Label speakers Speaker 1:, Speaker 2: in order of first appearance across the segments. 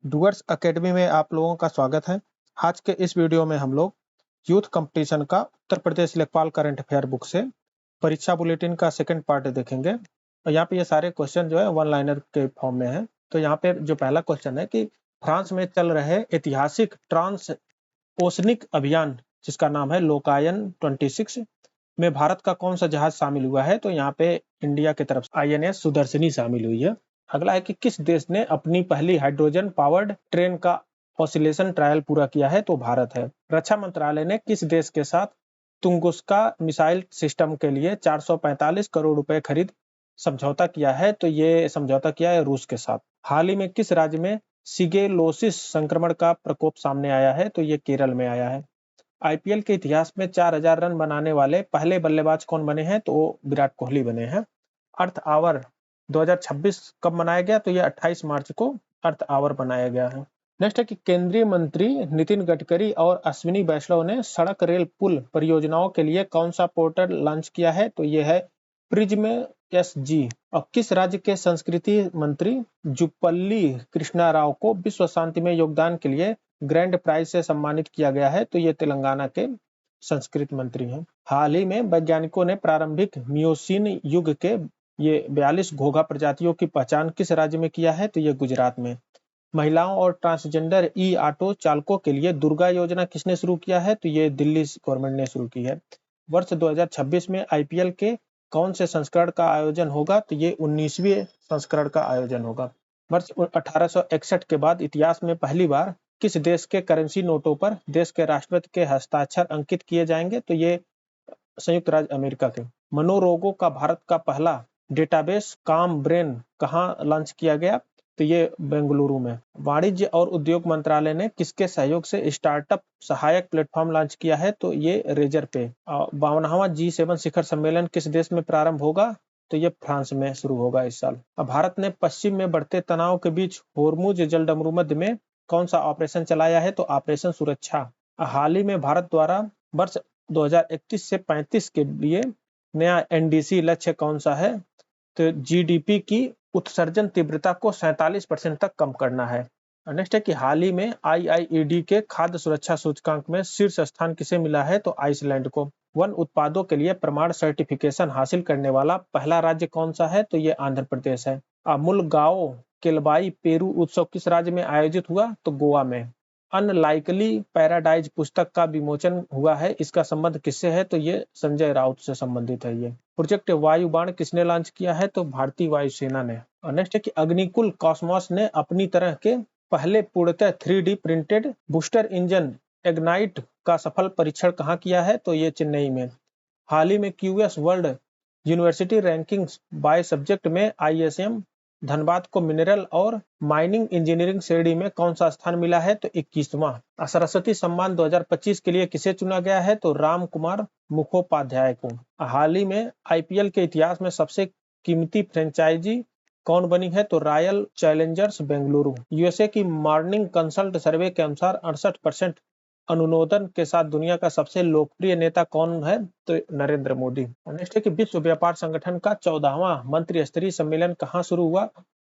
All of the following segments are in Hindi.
Speaker 1: डूअर्स एकेडमी में आप लोगों का स्वागत है। आज के इस वीडियो में हम लोग यूथ कंपटीशन का उत्तर प्रदेश लेखपाल करंट अफेयर बुक से परीक्षा बुलेटिन का सेकंड पार्ट देखेंगे। और यहाँ पे ये सारे क्वेश्चन जो है वन लाइनर के फॉर्म में है। तो यहाँ पे जो पहला क्वेश्चन है कि फ्रांस में चल रहे ऐतिहासिक ट्रांस ओशनिक अभियान जिसका नाम है लोकायन 26 में भारत का कौन सा जहाज शामिल हुआ है? तो यहाँ पे इंडिया की तरफ INS सुदर्शनी शामिल हुई है। अगला है कि किस देश ने अपनी पहली हाइड्रोजन पावर्ड ट्रेन का ऑसिलेशन ट्रायल पूरा किया है? तो भारत है। रक्षा मंत्रालय ने किस देश के साथ तुंगुस्का मिसाइल सिस्टम के लिए 445 करोड़ रुपए खरीद समझौता किया है? तो ये समझौता किया है रूस के साथ। हाल ही में किस राज्य में सिगेलोसिस संक्रमण का प्रकोप सामने आया है? तो ये केरल में आया है। IPL के इतिहास में 4000 रन बनाने वाले पहले बल्लेबाज कौन बने हैं? तो वो विराट कोहली बने हैं। अर्थ आवर 2026 कब मनाया गया? तो ये 28 मार्च को अर्थ आवर बनाया गया है। नेक्स्ट है कि केंद्रीय मंत्री नितिन गडकरी और अश्विनी वैष्णव ने सड़क रेल पुल परियोजनाओं के लिए कौन सा पोर्टल लॉन्च किया है? तो ये है प्रिज्म SG। और किस राज्य के संस्कृति मंत्री जुप्पल्ली कृष्णा राव को विश्व शांति में योगदान के लिए ग्रैंड प्राइज से सम्मानित किया गया है? तो ये तेलंगाना के संस्कृत मंत्री हैं। हाल ही में वैज्ञानिकों ने प्रारंभिक मियोसीन युग के ये 42 घोघा प्रजातियों की पहचान किस राज्य में किया है? तो ये गुजरात में। महिलाओं और ट्रांसजेंडर ऑटो चालकों के लिए दुर्गा योजना किसने शुरू किया है? तो ये दिल्ली गवर्नमेंट ने शुरू की है। वर्ष 2026 में IPL के कौन से संस्करण का आयोजन होगा? तो ये 19वें संस्करण का आयोजन होगा। वर्ष 1861 के बाद इतिहास में पहली बार किस देश के करेंसी नोटों पर देश के राष्ट्रपति के हस्ताक्षर अंकित किए जाएंगे? तो ये संयुक्त राज्य अमेरिका के। मनोरोगों का भारत का पहला डेटाबेस काम ब्रेन कहाँ लॉन्च किया गया? तो ये बेंगलुरु में। वाणिज्य और उद्योग मंत्रालय ने किसके सहयोग से स्टार्टअप सहायक प्लेटफॉर्म लॉन्च किया है? तो ये रेजर पे। 52वां G7 शिखर सम्मेलन किस देश में प्रारंभ होगा? तो ये फ्रांस में शुरू होगा इस साल। अब भारत ने पश्चिम में बढ़ते तनाव के बीच होर्मुज जलडमरू मध्य में कौन सा ऑपरेशन चलाया है? तो ऑपरेशन सुरक्षा। हाल ही में भारत द्वारा वर्ष 2031 से 35 के लिए नया NDC लक्ष्य कौन सा है? तो GDP की उत्सर्जन तीव्रता को 47% तक कम करना है। नेक्स्ट है कि हाल ही में IIED के खाद्य सुरक्षा सूचकांक में शीर्ष स्थान किसे मिला है? तो आइसलैंड को। वन उत्पादों के लिए प्रमाण सर्टिफिकेशन हासिल करने वाला पहला राज्य कौन सा है? तो ये आंध्र प्रदेश है। मुलगाओ केलबाई पेरू उत्सव किस राज्य में आयोजित हुआ? तो गोवा में। अनलाइकली पैराडाइज पुस्तक का विमोचन हुआ है, इसका संबंध किससे है? तो ये संजय राउत से संबंधित है। ये प्रोजेक्ट वायुबाण किसने लॉन्च किया है? तो भारतीय वायुसेना ने। और नेक्स्ट है कि अग्निकुल कॉस्मोस ने अपनी तरह के पहले पूर्णतः 3D printed booster engine ignite का सफल परीक्षण कहाँ किया है? तो ये चेन्नई में। हाल ही में QS world university rankings by subject में ISM धनबाद को मिनरल और माइनिंग इंजीनियरिंग श्रेणी में कौन सा स्थान मिला है? तो 21वां। सरस्वती सम्मान 2025 के लिए किसे चुना गया है? तो राम कुमार मुखोपाध्याय को। हाल ही में IPL के इतिहास में सबसे कीमती फ्रेंचाइजी कौन बनी है? तो रॉयल चैलेंजर्स बेंगलुरु। USA की मॉर्निंग कंसल्ट सर्वे के अनुसार 68% अनुमोदन के साथ दुनिया का सबसे लोकप्रिय नेता कौन है? तो नरेंद्र मोदी। नेक्स्ट है कि विश्व व्यापार संगठन का 14वां मंत्री स्तरीय सम्मेलन कहाँ शुरू हुआ?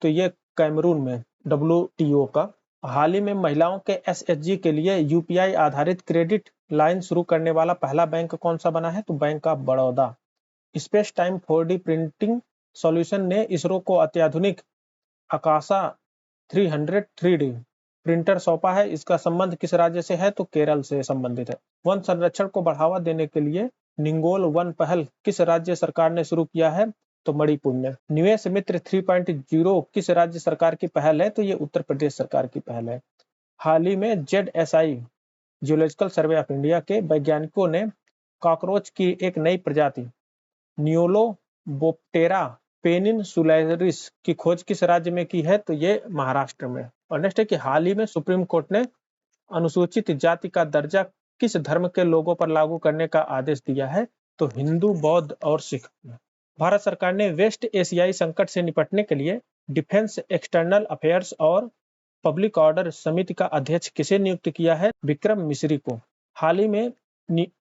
Speaker 1: तो ये कैमरून में WTO का। हाल ही में महिलाओं के SHG के लिए UPI आधारित क्रेडिट लाइन शुरू करने वाला पहला बैंक कौन सा बना है? तो bank of Baroda. Space time 4D printing solution ने इसरो को अत्याधुनिक आकाशा 300 3D प्रिंटर सौंपा है, इसका संबंध किस राज्य से है? तो केरल से संबंधित है। वन संरक्षण को बढ़ावा देने के लिए निंगोल वन पहल किस राज्य सरकार ने शुरू किया है? तो मणिपुर ने। निवेश मित्र 3.0 किस राज्य सरकार की पहल है? तो ये उत्तर प्रदेश सरकार की पहल है। हाल ही में ZSI geological survey of India के वैज्ञानिकों ने कॉकरोच की एक नई प्रजाति नियोलोबोप्टेरा पेनिनसुलैरिस की खोज किस राज्य में की है? तो ये महाराष्ट्र में। और नेक्स्ट है कि हाल ही में सुप्रीम कोर्ट ने अनुसूचित जाति का दर्जा किस धर्म के लोगों पर लागू करने का आदेश दिया है? तो हिंदू, बौद्ध और सिख। भारत सरकार ने वेस्ट एशियाई संकट से निपटने के लिए डिफेंस एक्सटर्नल अफेयर्स और पब्लिक ऑर्डर समिति का अध्यक्ष किसे नियुक्त किया है? विक्रम मिश्री को। हाल ही में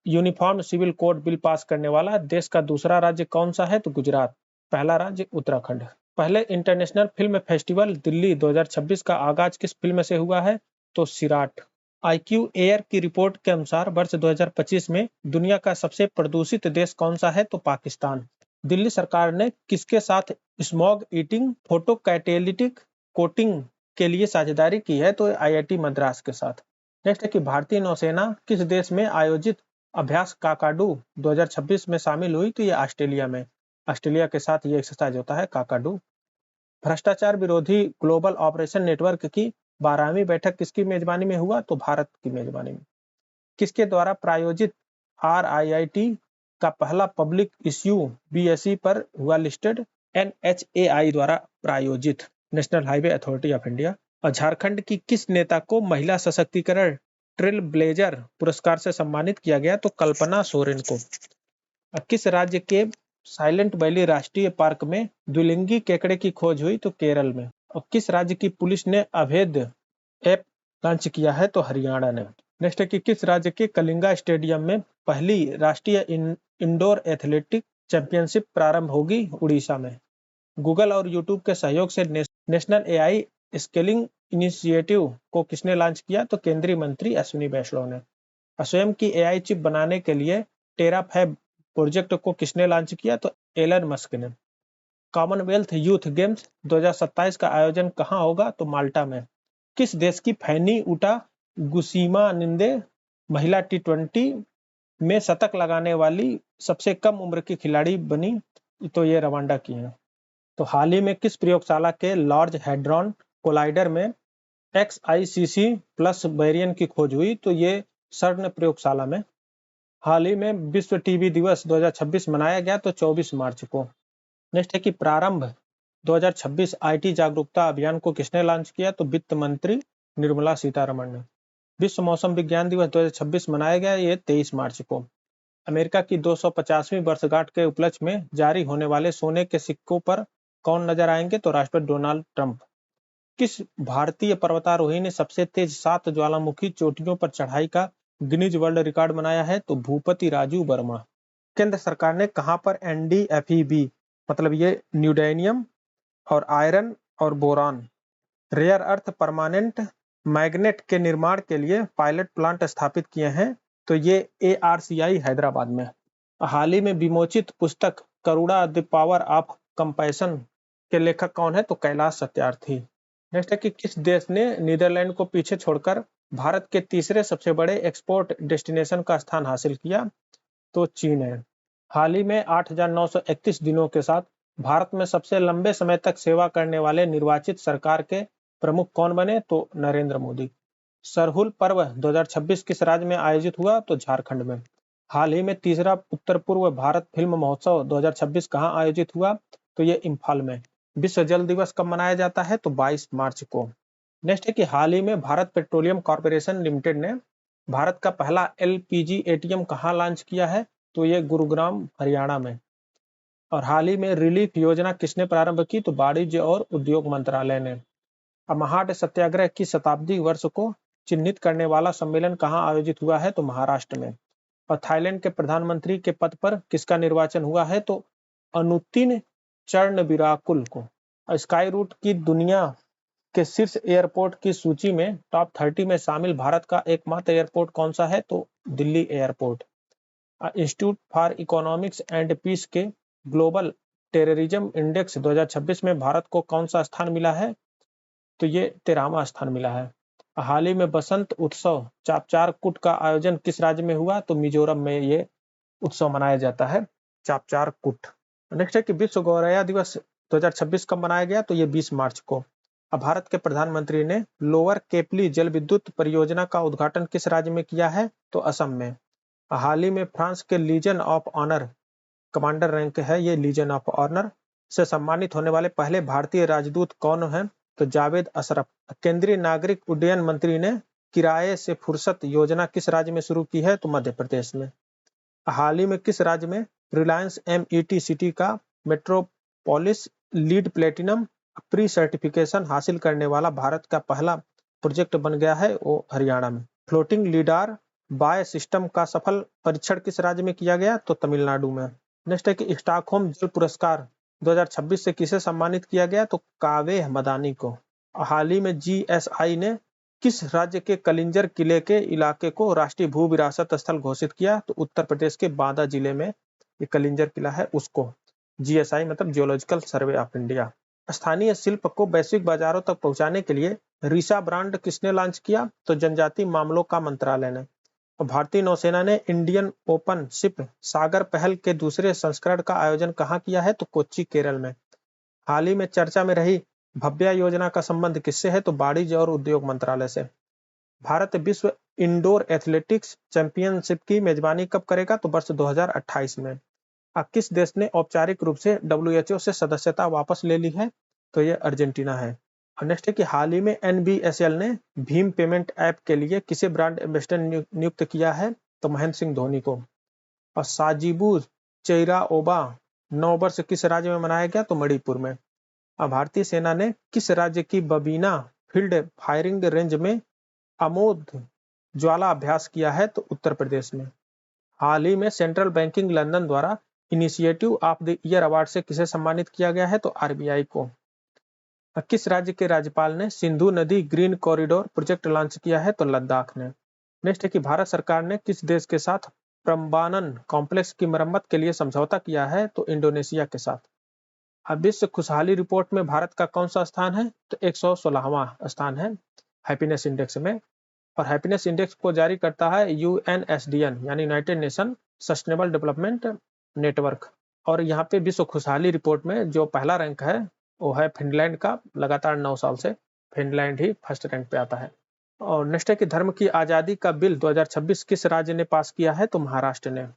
Speaker 1: uniform civil code bill pass करने वाला देश का दूसरा राज्य कौन सा है? तो गुजरात। पहला राज्य उत्तराखंड। पहले इंटरनेशनल फिल्म फेस्टिवल दिल्ली 2026 का आगाज किस फिल्म से हुआ है? तो सिराट। IQ एयर की रिपोर्ट के अनुसार वर्ष 2025 में दुनिया का सबसे प्रदूषित देश कौन सा है? तो पाकिस्तान। दिल्ली सरकार ने किसके साथ smog eating photo catalytic coating के लिए साझेदारी की है? तो IIT मद्रास के साथ। नेक्स्ट है कि भारतीय नौसेना किस देश में आयोजित अभ्यास काकाडू 2026 में शामिल हुई? तो ये ऑस्ट्रेलिया में। ऑस्ट्रेलिया के साथ ये एक्सरसाइज होता है काकाडू। भ्रष्टाचार विरोधी ग्लोबल ऑपरेशन नेटवर्क की 12वीं बैठक किसकी मेजबानी में हुआ? तो भारत की मेजबानी में। किसके द्वारा प्रायोजित RIIT का पहला पब्लिक इश्यू BSE पर हुआ लिस्टेड? NHAI द्वारा प्रायोजित, national highway authority of India. और झारखंड की किस नेता को महिला सशक्तिकरण ट्रेल ब्लेजर पुरस्कार से सम्मानित किया गया? तो कल्पना सोरेन को। किस राज्य के साइलेंट वैली राष्ट्रीय पार्क में द्विलिंगी केकड़े की खोज हुई? तो केरल में। और किस राज्य की पुलिस ने अवैध ऐप लॉन्च किया है? तो हरियाणा ने। नेक्स्ट है कि किस राज्य के कलिंगा स्टेडियम में पहली राष्ट्रीय इंडोर एथलेटिक चैंपियनशिप प्रारंभ होगी? उड़ीसा में। गूगल और यूट्यूब के सहयोग से नेशनल AI स्केलिंग इनिशिएटिव को किसने लॉन्च किया? तो केंद्रीय मंत्री अश्विनी वैष्णव ने। स्वयं की AI चिप बनाने के लिए टेराफैब प्रोजेक्ट को किसने लॉन्च किया? तो एलन मस्क ने। कॉमनवेल्थ यूथ गेम्स 2027 का आयोजन कहाँ होगा? तो माल्टा में। किस देश की फैनी उटा गुसीमानिंदे महिला T20 में शतक लगाने वाली सबसे कम उम्र की खिलाड़ी बनी? तो ये रवांडा की है। तो हाल ही में किस प्रयोगशाला के लार्ज हैड्रॉन कोलाइडर में XICC प्लस बैरियन की खोज हुई? तो ये सर्न प्रयोगशाला में। हाल ही में विश्व टीबी दिवस 2026 मनाया गया, तो 24 मार्च को। नेक्स्ट है कि प्रारंभ 2026 IT जागरूकता अभियान को किसने लॉन्च किया? तो वित्त मंत्री निर्मला सीतारमण ने। विश्व मौसम विज्ञान दिवस 2026 मनाया गया, ये 23 मार्च को। अमेरिका की 250वीं वर्षगांठ के उपलक्ष्य में जारी होने वाले सोने के सिक्कों पर कौन नजर आएंगे? तो राष्ट्रपति डोनाल्ड ट्रंप। किस भारतीय पर्वतारोही ने सबसे तेज 7 ज्वालामुखी चोटियों पर चढ़ाई का गिनीज वर्ल्ड रिकॉर्ड बनाया है? तो भूपति राजू वर्मा। केंद्र सरकार ने कहां पर NDFEB मतलब ये न्यूडेनियम और आयरन और boron rare earth permanent magnet के निर्माण के लिए पायलट प्लांट स्थापित किए हैं? तो ये ARCI हैदराबाद में। हाल ही में विमोचित पुस्तक करुणा द पावर ऑफ कंपैशन के लेखक कौन है? तो कैलाश सत्यार्थी। नेक्स्ट है कि किस देश ने नीदरलैंड को पीछे छोड़कर भारत के तीसरे सबसे बड़े एक्सपोर्ट डेस्टिनेशन का स्थान हासिल किया? तो चीन है। हाल ही में 8,931 दिनों के साथ भारत में सबसे लंबे समय तक सेवा करने वाले निर्वाचित सरकार के प्रमुख कौन बने? तो नरेंद्र मोदी। सरहुल पर्व 2026 किस राज्य में आयोजित हुआ? तो झारखंड में। हाल ही में तीसरा उत्तर पूर्व भारत फिल्म महोत्सव 2026 कहां आयोजित हुआ? तो ये इम्फाल में। विश्व जल दिवस कब मनाया जाता है? तो 22 मार्च को। नेक्स्ट है कि हाल ही में भारत पेट्रोलियम कॉर्पोरेशन लिमिटेड ने भारत का पहला LPG ATM कहां लॉन्च किया है? तो ये गुरुग्राम हरियाणा में। और हाल ही में रिलीफ योजना किसने प्रारंभ की? तो वाणिज्य और उद्योग मंत्रालय ने। महाड सत्याग्रह की शताब्दी वर्ष को चिन्हित करने वाला सम्मेलन कहां आयोजित हुआ है? तो महाराष्ट्र में। और थाईलैंड के प्रधानमंत्री के पद पर किसका निर्वाचन हुआ है? तो अनुतिन चर्नविराकुल को। स्काई रूट की दुनिया के शीर्ष एयरपोर्ट की सूची में टॉप 30 में शामिल भारत का एकमात्र एयरपोर्ट कौन सा है? तो Delhi airport. Institute for economics and peace के ग्लोबल टेररिज्म इंडेक्स 2026 में भारत को कौन सा स्थान मिला है? तो ये 13वां स्थान मिला है। हाल ही में बसंत उत्सव चापचार कुट का आयोजन किस राज्य में हुआ? तो मिजोरम में ये उत्सव मनाया जाता है, चापचार कुट। नेक्स्ट है कि विश्व गौरैया दिवस 2026 कब मनाया गया? तो ये 20 मार्च को। अब भारत के प्रधानमंत्री ने लोअर केपली जल विद्युत परियोजना का उद्घाटन किस राज्य में किया है? तो असम में। हाल ही में फ्रांस के legion of honour commander rank है, ये लीजन ऑफ ऑनर से सम्मानित होने वाले पहले भारतीय राजदूत कौन है? तो जावेद अशरफ। केंद्रीय नागरिक उड्डयन मंत्री ने किराए से फुर्सत योजना किस राज्य में शुरू की है? तो मध्य प्रदेश में। हाल ही में किस राज्य में रिलायंस MET सिटी का metropolis lead platinum pre certification हासिल करने वाला भारत का पहला प्रोजेक्ट बन गया है? वो हरियाणा में। फ्लोटिंग लीडार बाय सिस्टम का सफल परीक्षण किस राज्य में किया गया? तो तमिलनाडु में। नेक्स्ट है कि स्टॉकहोम जल पुरस्कार 2026 से किसे सम्मानित किया गया? तो कावे मदानी को। हाल ही में जीएसआई ने किस राज्य के कलिंजर किले के इलाके को राष्ट्रीय भू विरासत स्थल घोषित किया? तो उत्तर प्रदेश के बांदा जिले में ये कलिंजर किला है उसको। जीएसआई मतलब जियोलॉजिकल सर्वे ऑफ इंडिया। स्थानीय शिल्प को वैश्विक बाजारों तक पहुंचाने के लिए रीसा ब्रांड किसने लॉन्च किया? तो जनजातीय मामलों का मंत्रालय ने। और भारतीय नौसेना ने इंडियन ओपन शिप सागर पहल के दूसरे संस्करण का आयोजन कहाँ किया है? तो कोच्चि केरल में। हाल ही में चर्चा में रही भव्या योजना का संबंध किससे है? तो वाणिज्य और उद्योग मंत्रालय से। भारत विश्व इंडोर एथलेटिक्स चैंपियनशिप की मेजबानी कब करेगा? तो वर्ष 2028 में। किस देश ने औपचारिक रूप से WHO से सदस्यता वापस ले ली है? तो ये अर्जेंटीना है। और नेक्स्ट है कि हाल ही में NBSL ने भीम पेमेंट ऐप के लिए किसे ब्रांड एम्बेसडर नियुक्त किया है? तो महेंद्र सिंह धोनी को। और साजिबू चेराओबा नववर्ष किस राज्य में मनाया गया? तो मणिपुर में। भारतीय सेना ने किस राज्य की बबीना फील्ड फायरिंग रेंज में अमोद ज्वाला अभ्यास किया है? तो उत्तर प्रदेश में। हाल ही में सेंट्रल बैंकिंग लंदन द्वारा initiative of the year award से किसे सम्मानित किया गया है? तो RBI को। किस राज्य के राज्यपाल ने सिंधु नदी ग्रीन कॉरिडोर प्रोजेक्ट लॉन्च किया है? तो लद्दाख ने। नेक्स्ट है कि भारत सरकार ने किस देश के साथ प्रम्बानन कॉम्प्लेक्स की मरम्मत के लिए समझौता किया है? तो इंडोनेशिया के साथ। अब विश्व खुशहाली रिपोर्ट में भारत का कौन सा स्थान है? तो 116वां स्थान है हैप्पीनेस इंडेक्स में। और हैप्पीनेस इंडेक्स को जारी करता है UNSDN यानी United nation sustainable development network. और यहाँ पे विश्व खुशहाली रिपोर्ट में जो पहला रैंक है वो है फिनलैंड का। लगातार 9 साल से फिनलैंड ही फर्स्ट रैंक पे आता है। और नेक्स्ट है कि धर्म की आजादी का बिल 2026 किस राज्य ने पास किया है? तो महाराष्ट्र ने।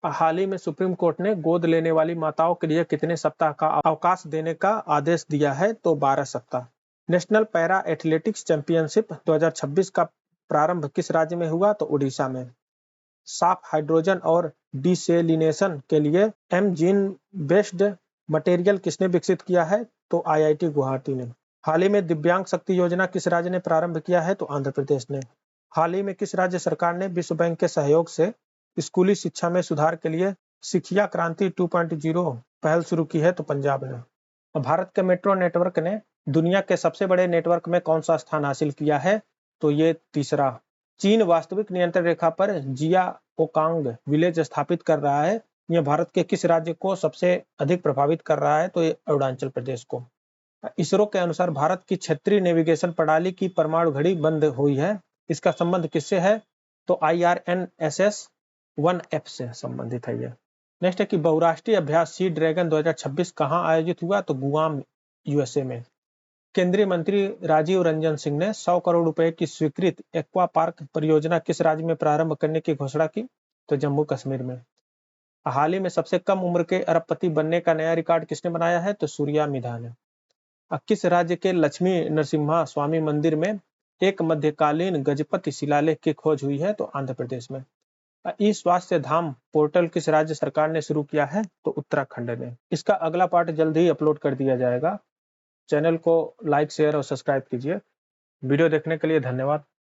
Speaker 1: हाल ही में सुप्रीम कोर्ट ने गोद लेने वाली माताओं के लिए कितने सप्ताह का अवकाश देने का आदेश दिया है? तो 12 सप्ताह। नेशनल पैरा एथलेटिक्स चैंपियनशिप 2026 का प्रारंभ किस राज्य में हुआ? तो उड़ीसा में। साफ हाइड्रोजन और डिसेलिनेशन के लिए एमजीन बेस्ड मटेरियल किसने विकसित किया है? तो IIT गुवाहाटी ने। हाल ही में दिव्यांग शक्ति योजना किस राज्य ने प्रारंभ किया है? तो आंध्र प्रदेश ने। हाल ही में किस राज्य सरकार ने विश्व बैंक के सहयोग से स्कूली शिक्षा में सुधार के लिए शिक्षा क्रांति 2.0 पहल शुरू की है? तो पंजाब ने। भारत के मेट्रो नेटवर्क ने दुनिया के सबसे बड़े नेटवर्क में कौन सा स्थान हासिल किया है? तो ये तीसरा। चीन वास्तविक नियंत्रण रेखा पर जियाओकांग विलेज स्थापित कर रहा है। यह भारत के किस राज्य को सबसे अधिक प्रभावित कर रहा है? तो ये अरुणाचल प्रदेश को। इसरो के अनुसार भारत की क्षेत्रीय नेविगेशन प्रणाली की परमाणु घड़ी बंद हुई है। इसका संबंध किससे है? तो IRNSS 1F से संबंधित है ये। नेक्स्ट है कि बहुराष्ट्रीय अभ्यास सी ड्रैगन 2026 कहां आयोजित हुआ? तो गुआम USA में। केंद्रीय मंत्री राजीव रंजन सिंह ने 100 करोड़ रुपए की स्वीकृत एक्वा पार्क परियोजना किस राज्य में प्रारंभ करने की घोषणा की? तो जम्मू कश्मीर में। हाल ही में सबसे कम उम्र के अरबपति बनने का नया रिकॉर्ड किसने बनाया है? तो सूर्या मिधा ने। किस राज्य के लक्ष्मी नरसिम्हा स्वामी मंदिर में एक मध्यकालीन गजपति शिलालेख की खोज हुई है? तो आंध्र प्रदेश में। ई स्वास्थ्य धाम पोर्टल किस राज्य सरकार ने शुरू किया है? तो उत्तराखंड ने। इसका अगला पार्ट जल्द ही अपलोड कर दिया जाएगा। चैनल को लाइक शेयर और सब्सक्राइब कीजिए। वीडियो देखने के लिए धन्यवाद।